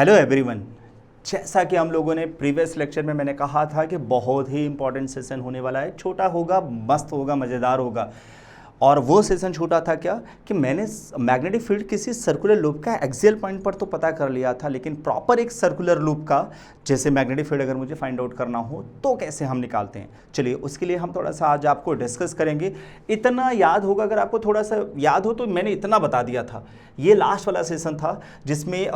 Hello everyone. जैसा कि हम लोगों ने प्रीवियस लेक्चर में मैंने कहा था कि बहुत ही इंपॉर्टेंट सेशन होने वाला है, छोटा होगा, मस्त होगा, मज़ेदार होगा। और वो सेशन छोटा था क्या कि मैंने मैग्नेटिक फील्ड किसी सर्कुलर लूप का एक्सियल पॉइंट पर तो पता कर लिया था, लेकिन प्रॉपर एक सर्कुलर लूप का जैसे मैग्नेटिक फील्ड अगर मुझे फाइंड आउट करना हो तो कैसे हम निकालते हैं। चलिए उसके लिए हम थोड़ा सा आज आपको डिस्कस करेंगे। इतना याद होगा, अगर आपको थोड़ा सा याद हो तो मैंने इतना बता दिया था। ये लास्ट वाला सेशन था जिसमें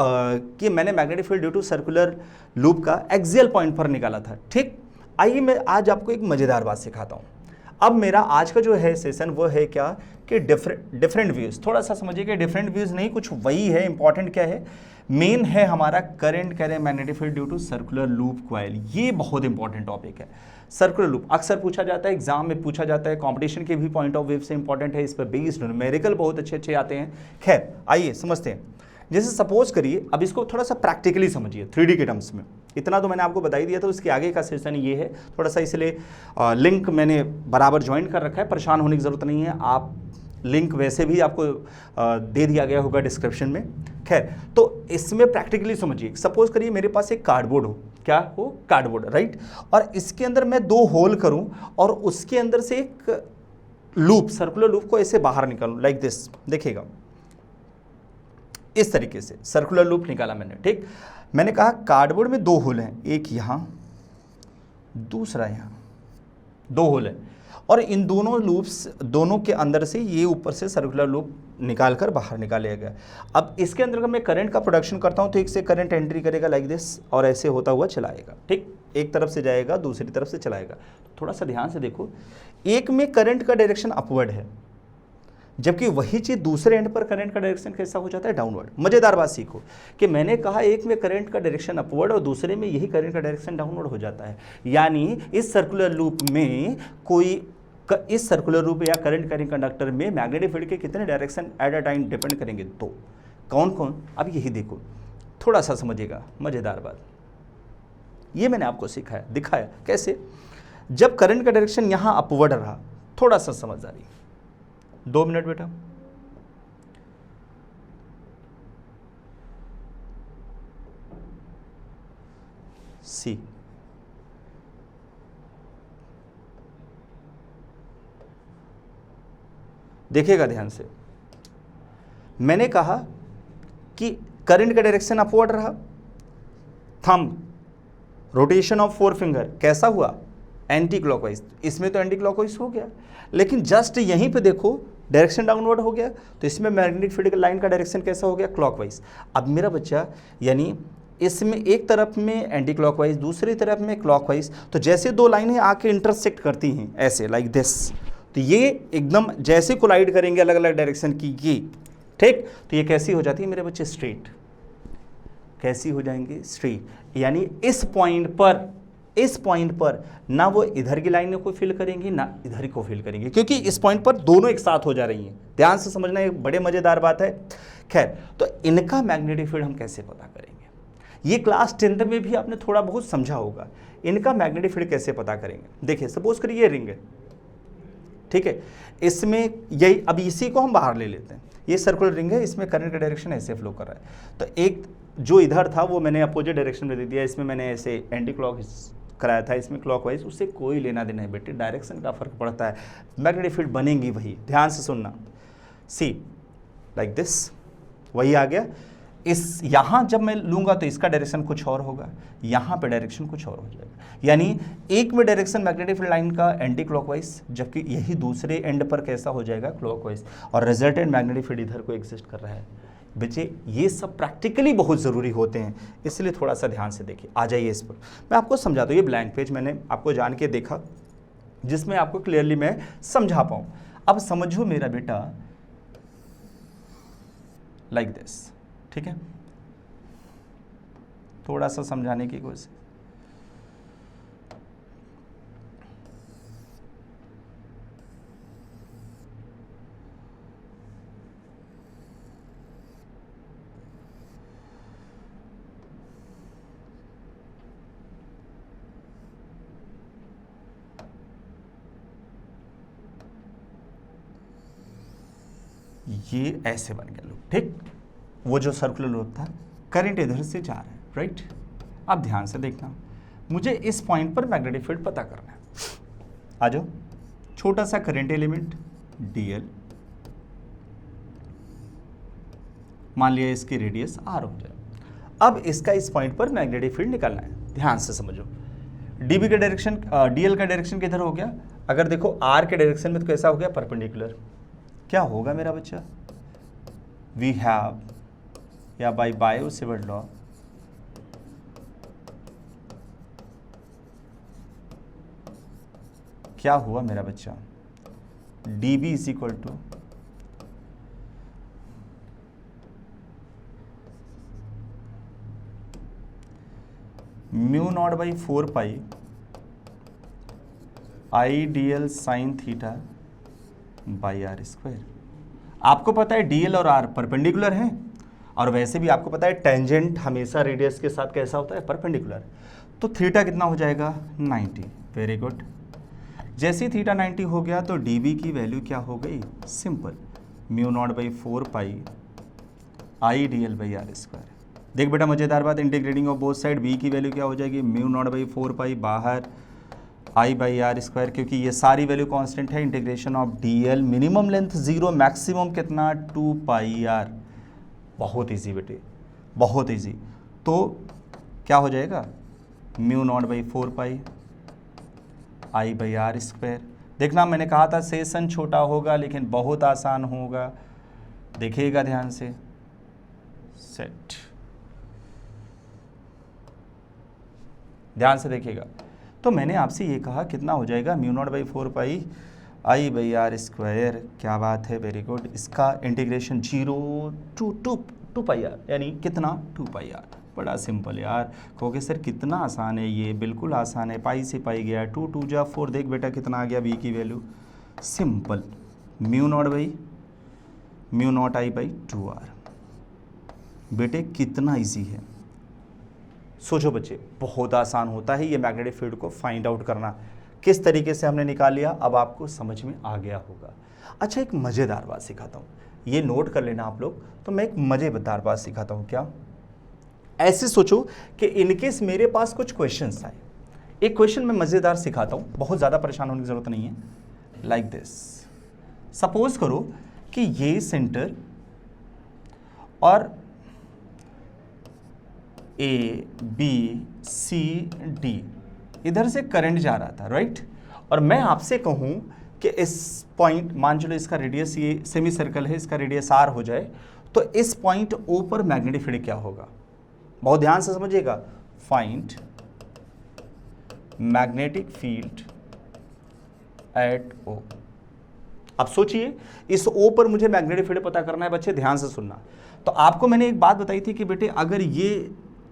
कि मैंने magnetic field due to circular loop का एक्सियल पॉइंट पर निकाला था। ठीक, आइए मैं आज आपको एक मज़ेदार बात सिखाता हूँ। अब मेरा आज का जो है सेशन वो है क्या कि डिफरेंट व्यूज़। थोड़ा सा समझिए कि डिफरेंट व्यूज़ नहीं, कुछ वही है। इंपॉर्टेंट क्या है, मेन है हमारा current carrier magnetic field due to circular loop coil. ये बहुत इंपॉर्टेंट टॉपिक है। सर्कुलर लूप अक्सर पूछा जाता है, एग्जाम में पूछा जाता है, कंपटीशन के भी पॉइंट ऑफ व्यू से इंपॉर्टेंट है। इस पर बेस्ड न्यूमेरिकल बहुत अच्छे अच्छे आते हैं। खैर आइए समझते हैं। जैसे सपोज करिए, अब इसको थोड़ा सा प्रैक्टिकली समझिए 3D के टर्म्स में। इतना तो मैंने आपको बता ही दिया था, उसके आगे का सेशन ये है थोड़ा सा, इसलिए लिंक मैंने बराबर ज्वाइन कर रखा है। परेशान होने की ज़रूरत नहीं है, आप लिंक वैसे भी आपको दे दिया गया होगा डिस्क्रिप्शन में। खैर, तो इसमें प्रैक्टिकली समझिए। सपोज करिए मेरे पास एक कार्डबोर्ड हो, क्या हो, कार्डबोर्ड, राइट। और इसके अंदर मैं 2 होल करूं और उसके अंदर से एक लूप, सर्कुलर लूप को ऐसे बाहर निकालूं, लाइक दिस। देखिएगा इस तरीके से सर्कुलर लूप निकाला मैंने। ठीक, मैंने कहा कार्डबोर्ड में 2 होल हैं, एक यहाँ दूसरा यहाँ, 2 होल हैं और इन दोनों लूप्स, दोनों के अंदर से ये ऊपर से सर्कुलर लूप निकाल कर बाहर निकाला गया। अब इसके अंदर अगर मैं करंट का प्रोडक्शन करता हूँ तो एक से करंट एंट्री करेगा लाइक दिस और ऐसे होता हुआ चलाएगा। ठीक, एक तरफ से जाएगा दूसरी तरफ से चलाएगा। थोड़ा सा ध्यान से देखो, एक में करंट का डायरेक्शन अपवर्ड है, जबकि वही चीज दूसरे एंड पर करंट का डायरेक्शन कैसा हो जाता है, डाउनवर्ड। मजेदार बात सीखो कि मैंने कहा एक में करंट का डायरेक्शन अपवर्ड और दूसरे में यही करंट का डायरेक्शन डाउनवर्ड हो जाता है। यानी इस सर्कुलर लूप में इस सर्कुलर लूप या करंट कैरिंग कंडक्टर में मैग्नेटिक फील्ड के कितने direction at a time depend करेंगे, तो कौन कौन, अब यही देखो, थोड़ा सा समझिएगा मजेदार बात। ये मैंने आपको सिखाया, दिखाया कैसे। जब करंट का डायरेक्शन यहां अपवर्ड रहा, थोड़ा सा समझदारी, 2 मिनट बेटा। सी, देखिएगा ध्यान से। मैंने कहा कि करंट का डायरेक्शन अपवर्ड रहा, थंब रोटेशन ऑफ 4 फिंगर कैसा हुआ, एंटी क्लॉकवाइज। इसमें तो एंटी क्लॉकवाइज हो गया, लेकिन जस्ट यहीं पे देखो डायरेक्शन डाउनवर्ड हो गया, तो इसमें मैग्नेटिक फील्ड लाइन का डायरेक्शन कैसा हो गया, क्लॉकवाइज। अब मेरा बच्चा, यानी इसमें एक तरफ में एंटी क्लॉकवाइज, दूसरी तरफ में क्लॉकवाइज, तो जैसे 2 लाइनें आके इंटरसेक्ट करती हैं ऐसे लाइक दिस, तो ये एकदम जैसे कोलाइड करेंगे अलग अलग डायरेक्शन की ये, ठीक, तो ये कैसी हो जाती है मेरे बच्चे, स्ट्रेट। कैसी हो जाएंगे, स्ट्रेट। यानी इस पॉइंट पर ना वो इधर की लाइन को फिल करेंगी ना इधर को फिल करेंगी, क्योंकि इस पॉइंट पर दोनों एक साथ हो जा रही हैं। ध्यान से समझना, एक बड़े मजेदार बात है। खैर, तो इनका मैग्नेटिक फील्ड हम कैसे पता करेंगे, ये क्लास 10th में भी आपने थोड़ा बहुत समझा होगा। इनका मैग्नेटिक फील्ड कैसे पता करेंगे, देखिए सपोज करिए ये रिंग है, ठीक है, इसमें यही, अब इसी को हम बाहर ले लेते हैं। ये सर्कुलर रिंग है, इसमें करंट का डायरेक्शन ऐसे फ्लो कर रहा है, तो एक जो इधर था वो मैंने अपोजिट डायरेक्शन में दे दिया, इसमें मैंने ऐसे एंटी क्लॉक कराया था, इसमें क्लॉकवाइज। उससे कोई लेना देना है बेटे, डायरेक्शन का फर्क पड़ता है, मैग्नेटिक फील्ड बनेंगी वही। ध्यान से सुनना, सी लाइक दिस, वही आ गया। इस यहाँ जब मैं लूँगा तो इसका डायरेक्शन कुछ और होगा, यहाँ पे डायरेक्शन कुछ और हो जाएगा। यानी एक में डायरेक्शन मैग्नेटिक फील्ड लाइन का एंटी क्लॉकवाइज, जबकि यही दूसरे एंड पर कैसा हो जाएगा, क्लॉकवाइज, और रिजल्टेंट मैग्नेटिक फील्ड इधर को एग्जिस्ट कर रहा है। बच्चे ये सब प्रैक्टिकली बहुत ज़रूरी होते हैं, इसलिए थोड़ा सा ध्यान से देखिए। आ जाइए इस पर, मैं आपको समझाता हूँ। ये ब्लैंक पेज मैंने आपको जान के देखा, जिसमें आपको क्लियरली मैं समझा पाऊँ। अब समझो मेरा बेटा, लाइक दिस, ठीक है, थोड़ा सा समझाने की कोशिश। ये ऐसे बन गया लूप, ठीक, वो जो सर्कुलर लूप था करंट इधर से जा रहा है, राइट। अब ध्यान से देखना, मुझे इस पॉइंट पर मैग्नेटिक फील्ड पता करना है। आ जाओ, छोटा सा करंट एलिमेंट dl, मान लिया इसकी रेडियस r हो जाए। अब इसका इस पॉइंट पर मैग्नेटिक फील्ड निकालना है। ध्यान से समझो, db का डायरेक्शन, dl का डायरेक्शन किधर हो गया? अगर देखो r के डायरेक्शन में तो कैसा हो गया? परपेंडिकुलर। क्या होगा मेरा बच्चा? वी हैव, या बाय बायो-सेवर्ट लॉ, क्या हुआ मेरा बच्चा? db is equal to mu naught by 4 pi I D L sine theta by R square. आपको पता है dl और r परपेंडिकुलर हैं, और वैसे भी आपको पता है टेंजेंट हमेशा रेडियस के साथ कैसा होता है? परपेंडिकुलर। तो थीटा कितना हो जाएगा? 90। Very good. जैसे ही थीटा 90 हो गया तो dB की वैल्यू क्या हो गई? Simple, mu naught by 4 pi I D L by R square. देख बेटा मजेदार बात, integrating of both side, b की वैल्यू क्या हो जाएगी? म्यू नॉट बाई 4 पाई बाहर आई बाई आर स्क्वायर, क्योंकि ये सारी वैल्यू कांस्टेंट है। Integration of dl, minimum length 0, maximum कितना? 2 पाई आर। बहुत इजी बेटे, बहुत इजी। तो क्या हो जाएगा? Mu naught by 4 pi I by R square. देखना, मैंने कहा था सेशन छोटा होगा लेकिन बहुत आसान होगा, देखिएगा ध्यान से। सेट, ध्यान से देखिएगा। तो मैंने आपसे ये कहा कितना हो जाएगा? Mu naught by 4 pi I by R square. क्या बात है, वेरी गुड। इसका इंटीग्रेशन 0 टू 2 पाई आर, यानी कितना? 2 पाई आर। बड़ा सिंपल यार। कहोगे सर कितना आसान है ये? बिल्कुल आसान है, पाई से पाई गया, 2 2 जा 4। देख बेटा कितना आ गया b की value? Simple, mu naught by mu not I by 2r। बेटे कितना इजी है, सोचो बच्चे, बहुत आसान होता है ये मैग्नेटिक फील्ड को फाइंड आउट करना। किस तरीके से हमने निकाल लिया अब आपको समझ में आ गया होगा। अच्छा, एक मज़ेदार बात सिखाता हूँ, ये नोट कर लेना आप लोग। तो मैं एक मज़ेदार बात सिखाता हूँ। क्या? ऐसे सोचो कि इनकेस मेरे पास कुछ क्वेश्चंस आए, एक क्वेश्चन मैं मज़ेदार सिखाता हूँ, बहुत ज़्यादा परेशान होने की ज़रूरत नहीं है। लाइक दिस, सपोज करो कि ये सेंटर और ए बी सी डी इधर से करंट जा रहा था, राइट। और मैं आपसे कहूँ कि इस पॉइंट, मान चलो इसका रेडियस, ये सेमी सर्कल है, इसका रेडियस r हो जाए, तो इस पॉइंट O पर मैग्नेटिक फील्ड क्या होगा? बहुत ध्यान से समझिएगा। Find magnetic field at O। अब सोचिए, इस O पर मुझे मैग्नेटिक फील्ड पता करना है। बच्चे ध्यान से सुनना। तो आपको मैंने एक बात बताई थी कि बेटे अगर ये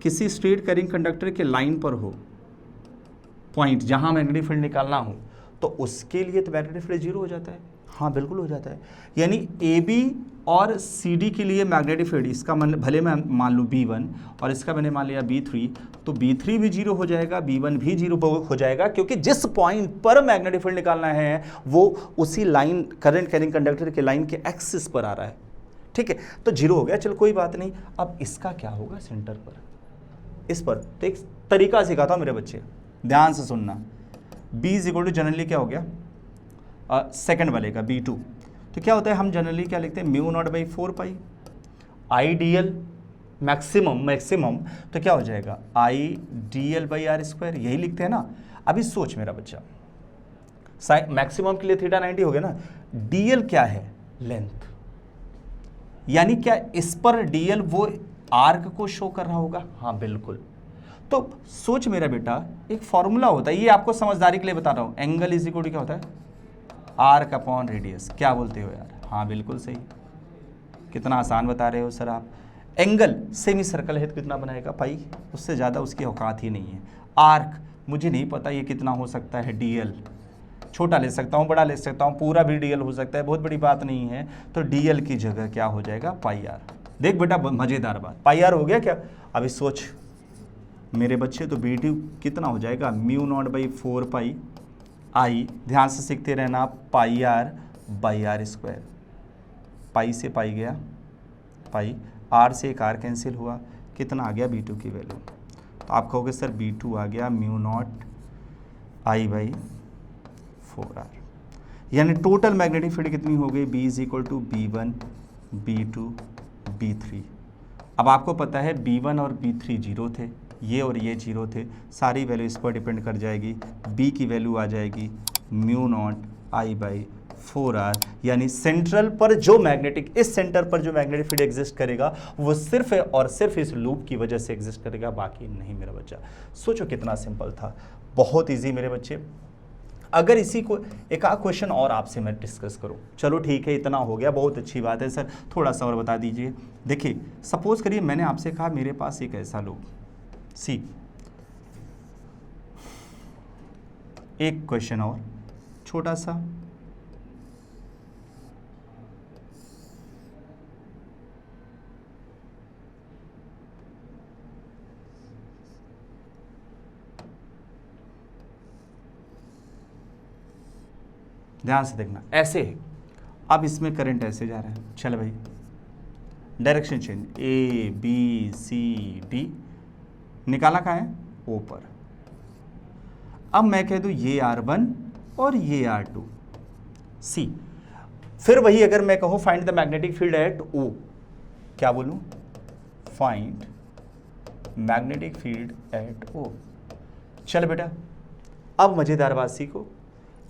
किसी स्ट्रेट कैरिंग कंडक्टर के लाइन पर हो, पॉइंट जहां मैग्नेटिक फील्ड निकालना हो, तो उसके लिए तो मैग्नेटिक फील्ड 0 हो जाता है। हाँ बिल्कुल हो जाता है। यानी AB और CD के लिए मैग्नेटिक फील्ड, इसका भले मैं मान लूँ B1 और इसका मैंने मान लिया B3, तो B3 भी 0 हो जाएगा, B1 भी 0 हो जाएगा, क्योंकि जिस पॉइंट पर मैग्नेटिक फील्ड निकालना है वो उसी लाइन, करंट कैरिंग कंडक्टर के लाइन के एक्सिस पर आ रहा है। ठीक है, तो 0 हो गया, चलो कोई बात नहीं। अब इसका क्या होगा? सेंटर पर, इस पर। तो एक तरीका सिखाता हूँ मेरे बच्चे, ध्यान से सुनना। B is equal to generally क्या हो गया? सेकंड वाले का B2। तो क्या होता है, हम जनरली क्या लिखते हैं? Mu naught by 4 pi IDL maximum, तो क्या हो जाएगा? I D L by R square, यही लिखते हैं ना। अभी सोच मेरा बच्चा, मैक्सिमम के लिए थीटा 90 हो गया ना। डीएल क्या है? लेंथ। यानी क्या इस पर डीएल वो आर्क को शो कर रहा होगा? हाँ बिल्कुल। तो सोच मेरा बेटा, एक फॉर्मूला होता है, ये आपको समझदारी के लिए बता रहा हूं। एंगल इज इक्वल टू क्या होता है? Arc upon radius. क्या बोलते हो यार? हाँ बिल्कुल सही। कितना आसान बता रहे हो सर आप। एंगल सेमी सर्कल है तो कितना बनाएगा? पाई, उससे ज़्यादा उसकी औकात ही नहीं है। आर्क मुझे नहीं पता ये कितना हो सकता है, डीएल। छोटा ले सकता हूँ, बड़ा ले सकता हूँ, पूरा भी डीएल हो सकता है, बहुत बड़ी बात नहीं है। तो डीएल की जगह क्या हो जाएगा? पाई आर। देख बेटा मज़ेदार बात, पाई आर हो गया क्या? अभी सोच मेरे बच्चे, तो B2 कितना हो जाएगा? म्यू नॉट बाई 4 पाई आई, ध्यान से सीखते रहना, पाई आर बाई आर स्क्वायर। पाई से पाई गया, पाई, आर से एक आर कैंसिल हुआ, कितना आ गया B2 की वैल्यू, तो आप कहोगे सर B2 आ गया म्यू नॉट I/4R, यानी टोटल मैग्नेटिक फील्ड कितनी हो गई, B is equal to B1 B2 B3। अब आपको पता है B1 और B3 जीरो थे, ये और ये जीरो थे, सारी वैल्यू इस पर डिपेंड कर जाएगी। B की वैल्यू आ जाएगी म्यू नॉट I/4R, यानी सेंट्रल पर जो मैग्नेटिक, इस सेंटर पर जो मैग्नेटिक फील्ड एग्जिस्ट करेगा वो सिर्फ और सिर्फ इस लूप की वजह से एग्जिस्ट करेगा, बाकी नहीं मेरा बच्चा। सोचो कितना सिंपल था, बहुत इजी मेरे बच्चे। अगर इसी को एक आध क्वेश्चन और आपसे मैं डिस्कस करूं, चलो ठीक है इतना हो गया, बहुत अच्छी बात है सर, थोड़ा सा और बता दीजिए। देखिए सपोज करिए मैंने आपसे कहा मेरे पास एक ऐसा लूप सी, एक क्वेश्चन और छोटा सा, ध्यान से देखना, ऐसे है, अब इसमें करंट ऐसे जा रहा है, चल भाई डायरेक्शन चेंज, ABCD निकाला कहाँ है, O पर। अब मैं कह दूं ये R1 और ये R2, C, फिर वही अगर मैं कहूं find the magnetic field at O, क्या बोलूं, find magnetic field at O। चल बेटा अब मजेदार बात सीखो,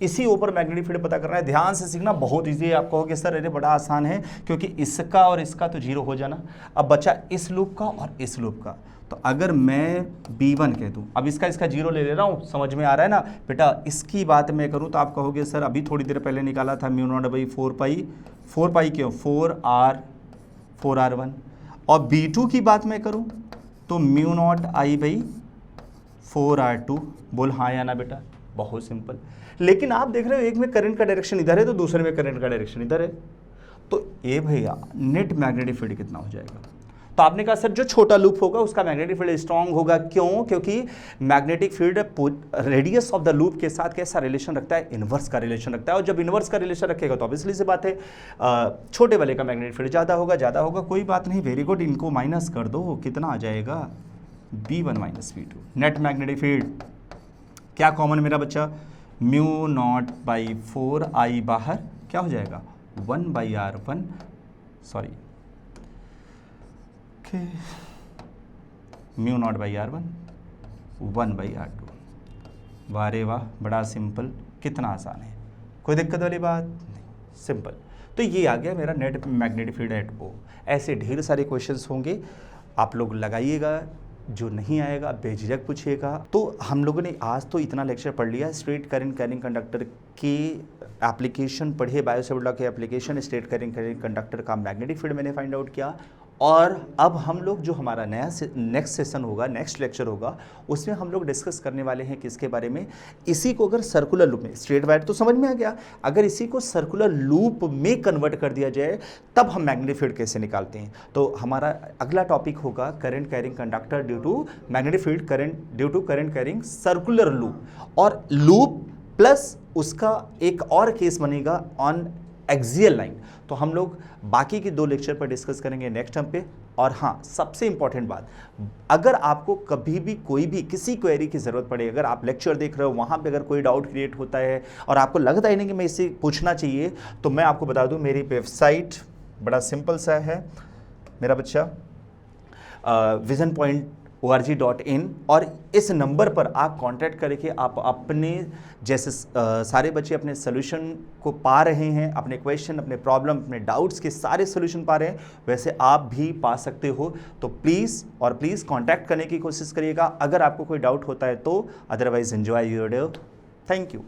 इसी ऊपर मैग्नेटिक फील्ड पता करना है, ध्यान से सीखना, बहुत इजी है। आप कहोगे सर अरे बड़ा आसान है, क्योंकि इसका और इसका तो जीरो हो जाना। अब बचा इस लूप का और इस लूप का, तो अगर मैं B1 कह दूं, अब इसका जीरो ले ले रहा हूं, समझ में आ रहा है ना बेटा। इसकी बात मैं करूं तो आप कहोगे सर अभी थोड़ी देर पहले निकाला था म्यू नॉट बाई 4 पाई क्यों, 4R1। और B2 की बात मैं करूं तो म्यू नॉट I/4R2। बोल हाँ या ना बेटा, बहुत सिंपल। लेकिन आप देख रहे हो एक में करंट का डायरेक्शन इधर है तो दूसरे में करंट का डायरेक्शन इधर है, तो ये भैया नेट मैग्नेटिक फील्ड कितना हो जाएगा। तो आपने कहा सर जो छोटा लूप होगा उसका मैग्नेटिक फील्ड स्ट्रांग होगा, क्यों, क्योंकि magnetic field radius of the loop के साथ कैसा रिलेशन रखता है, इनवर्स का रिलेशन रखता है। और जब इनवर्स का रिलेशन रखेगा तो ऑब्वियसली सी बात है छोटे वाले का मैग्नेटिक फील्ड ज़्यादा होगा। कोई बात नहीं, वेरी गुड, इनको माइनस कर दो, कितना आ जाएगा, B1 minus B2। Net magnetic field क्या कॉमन मेरा बच्चा, म्यू नॉट बाई 4I बाहर क्या हो जाएगा, 1/R1, sorry mu naught by R1, 1/R2। वाह रे वाह, बड़ा सिंपल, कितना आसान है, कोई दिक्कत वाली बात नहीं, सिंपल। तो ये आ गया मेरा net magnetic field at O। ऐसे ढेर सारे क्वेश्चंस होंगे, आप लोग लगाइएगा, जो नहीं आएगा बेझिझक पूछिएगा। तो हम लोगों ने आज तो इतना लेक्चर पढ़ लिया, स्ट्रेट करंट कैरिंग कंडक्टर की एप्लीकेशन पढ़िए, बायोसेवर्ट लॉ के application, straight current carrying conductor का मैग्नेटिक फील्ड मैंने फाइंड आउट किया। और अब हम लोग जो हमारा नया नेक्स्ट सेशन होगा, नेक्स्ट लेक्चर होगा, उसमें हम लोग डिस्कस करने वाले हैं किसके बारे में, इसी को अगर सर्कुलर लूप में, स्ट्रेट वायर तो समझ में आ गया, अगर इसी को सर्कुलर लूप में कन्वर्ट कर दिया जाए तब हम मैग्नेटिक फील्ड कैसे निकालते हैं। तो हमारा अगला टॉपिक होगा current carrying conductor due to magnetic field current due to current carrying circular loop, और लूप प्लस उसका एक और केस बनेगा ऑन एक्सियल लाइन। तो हम लोग बाकी के 2 लेक्चर पर डिस्कस करेंगे नेक्स्ट टर्म पे। और हाँ, सबसे इंपॉर्टेंट बात, अगर आपको कभी भी कोई भी किसी क्वेरी की ज़रूरत पड़े, अगर आप लेक्चर देख रहे हो वहाँ पे अगर कोई डाउट क्रिएट होता है और आपको लगता ही नहीं कि मैं इससे पूछना चाहिए, तो मैं आपको बता दूँ मेरी वेबसाइट बड़ा सिंपल सा है मेरा बच्चा, visionpoint.org.in, और इस नंबर पर आप कांटेक्ट करके आप अपने जैसे सारे बच्चे अपने सोल्यूशन को पा रहे हैं, अपने क्वेश्चन, अपने प्रॉब्लम, अपने डाउट्स के सारे सोल्यूशन पा रहे हैं, वैसे आप भी पा सकते हो। तो प्लीज़ कांटेक्ट करने की कोशिश करिएगा अगर आपको कोई डाउट होता है तो। Otherwise enjoy your day, thank you.